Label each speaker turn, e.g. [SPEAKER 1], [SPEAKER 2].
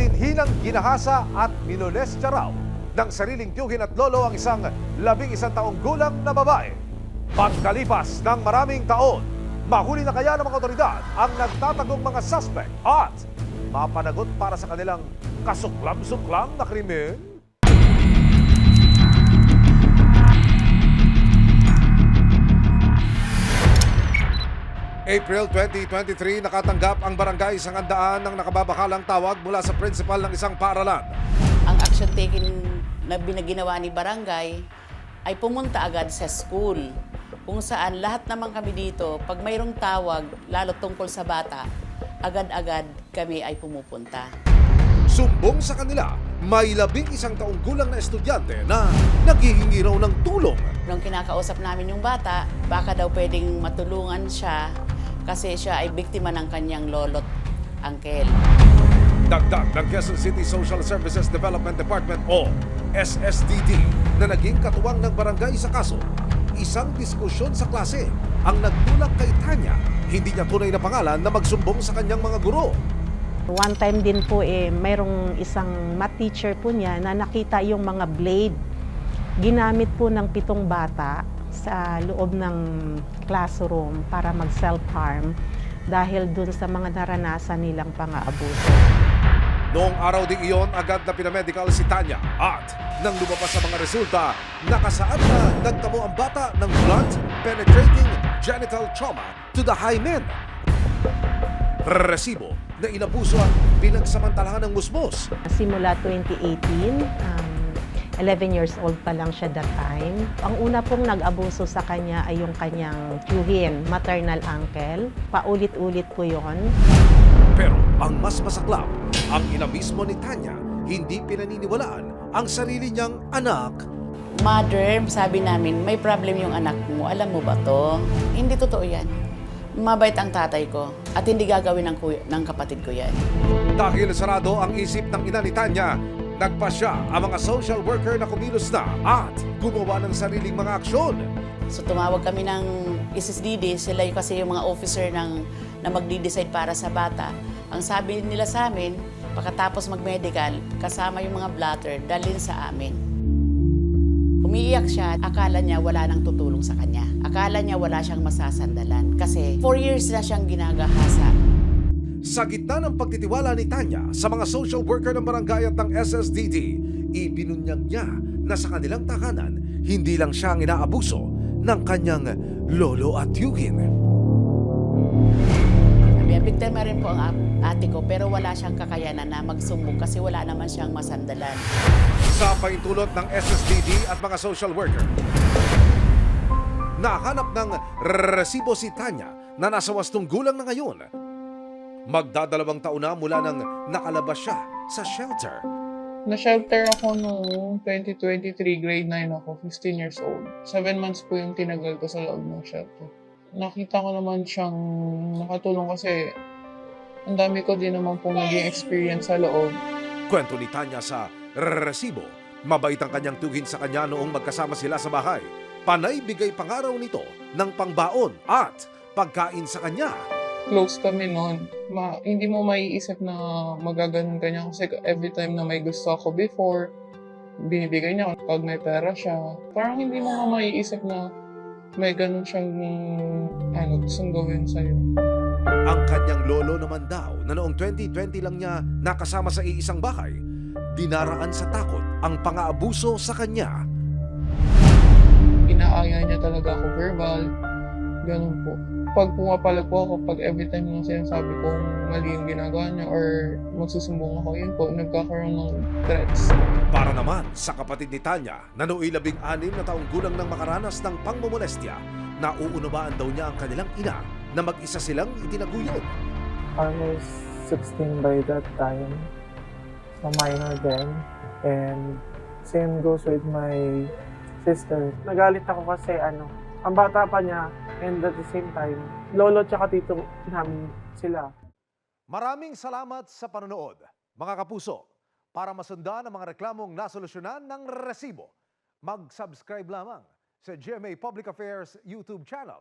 [SPEAKER 1] Malinhinang ginahasa at minolestya raw ng sariling tiyuhin at lolo ang isang 11 taong gulang na babae. Pagkalipas ng maraming taon, mahuli na kaya ng mga otoridad ang nagtatagong mga suspect at mapanagot para sa kanilang kasuklam-suklam na krimen? April 2023, nakatanggap ang barangay Sangandaan ng nakababakalang tawag mula sa principal ng isang paaralan.
[SPEAKER 2] Ang action taken na ginawa ni barangay ay pumunta agad sa school kung saan lahat naman kami dito, pag mayroong tawag, lalo tungkol sa bata, agad-agad kami ay pumupunta.
[SPEAKER 1] Sumbong sa kanila, may 11 taong gulang na estudyante na naghihingi raw ng tulong.
[SPEAKER 2] Nung kinakausap namin yung bata, baka daw pwedeng matulungan siya kasi siya ay biktima ng kanyang lolo't angkel.
[SPEAKER 1] Dagdag ng Quezon City Social Services Development Department o SSDD na naging katuwang ng barangay sa kaso. Isang diskusyon sa klase ang nagtulak kay Tanya. Hindi niya tunay na pangalan na magsumbong sa kanyang mga guro.
[SPEAKER 3] One time din po mayroong isang math teacher po niya na nakita yung mga blade. Ginamit po ng 7 bata sa loob ng classroom para mag-self-harm dahil dun sa mga naranasan nilang pang-aabuso.
[SPEAKER 1] Noong araw ding iyon, agad na pinamedical si Tanya at nang lumabas sa mga resulta, nakasaad na nagtamo ang bata ng blunt penetrating genital trauma to the hymen. Resibo na inabuso at pinagsamantalahan ng musmos.
[SPEAKER 3] Simula 2018, 11 years old pa lang siya that time. Ang una pong nag-abuso sa kanya ay yung kanyang tiyuhin, maternal uncle. Paulit-ulit po yon.
[SPEAKER 1] Pero ang mas masaklap, ang ina mismo ni Tanya, hindi pinaniniwalaan ang sarili niyang anak.
[SPEAKER 2] Mother, sabi namin, may problem yung anak mo. Alam mo ba to? Hindi totoo yan. Mabait ang tatay ko at hindi gagawin ng kapatid ko yan.
[SPEAKER 1] Dahil sarado ang isip ng ina ni Tanya, nagpasya ang mga social worker na kumilos na at gumawa ng sariling mga aksyon.
[SPEAKER 2] So tumawag kami ng SSDD, sila yung kasi yung mga officer na magdi-decide para sa bata. Ang sabi nila sa amin, pagkatapos mag-medical, kasama yung mga blatter, dalhin sa amin. Umiiyak siya, akala niya wala nang tutulong sa kanya. Akala niya wala siyang masasandalan kasi 4 years na siyang ginagahasa.
[SPEAKER 1] Sa gitna ng pagtitiwala ni Tanya sa mga social worker ng barangay at ng SSDD, ibinunyag niya na sa kanilang takanan, hindi lang siya ang inaabuso ng kanyang lolo at tiyuhin.
[SPEAKER 2] Biktima rin po ang ate ko pero wala siyang kakayanan na magsumbong kasi wala naman siyang masandalan.
[SPEAKER 1] Sa paintulot ng SSDD at mga social worker, nahanap ng resibo si Tanya na nasa 8 gulang na ngayon. Magdadalawang taon na mula nang nakalabas siya sa shelter.
[SPEAKER 4] Na-shelter ako noong 2023, grade 9 ako, 15 years old. 7 months po yung tinagal ko sa loob ng shelter. Nakita ko naman siyang nakatulong kasi ang dami ko din naman pong naging experience sa loob.
[SPEAKER 1] Kwento ni Tanya sa resibo, mabait ang kanyang tiyuhin sa kanya noong magkasama sila sa bahay. Panay bigay pangaraw nito ng pangbaon at pagkain sa kanya.
[SPEAKER 4] Close kami noon. Hindi mo maiisip na magaganon ka niya kasi every time na may gusto ako before, binibigay niya pag may pera siya. Parang hindi mo maiisip na may ganun siyang gustong gawin sa'yo.
[SPEAKER 1] Ang kanyang lolo naman daw na noong 2020 lang niya nakasama sa iisang bahay, dinaraan sa takot ang pang-aabuso sa kanya.
[SPEAKER 4] Inaaya niya talaga ako verbal. Ganun po. Pag pumapalag po ako, pag every time na sinasabi ko mali yung ginagawa niya or magsusumbong ako, yun po, nagkakaroon ng threats.
[SPEAKER 1] Para naman sa kapatid ni Tanya na nooy 16 na taong gulang nang makaranas ng pangmomolestya, nauunawaan daw niya ang kanilang ina na mag-isa silang itinaguyod.
[SPEAKER 5] I was 16 by that time, so minor then, and same goes with my sister. Nagalit ako kasi ang bata pa niya, and at the same time, lolo tsaka tito namin sila.
[SPEAKER 1] Maraming salamat sa panonood, mga kapuso. Para masundan ang mga reklamong nasolusyonan ng resibo, mag-subscribe lamang sa GMA Public Affairs YouTube channel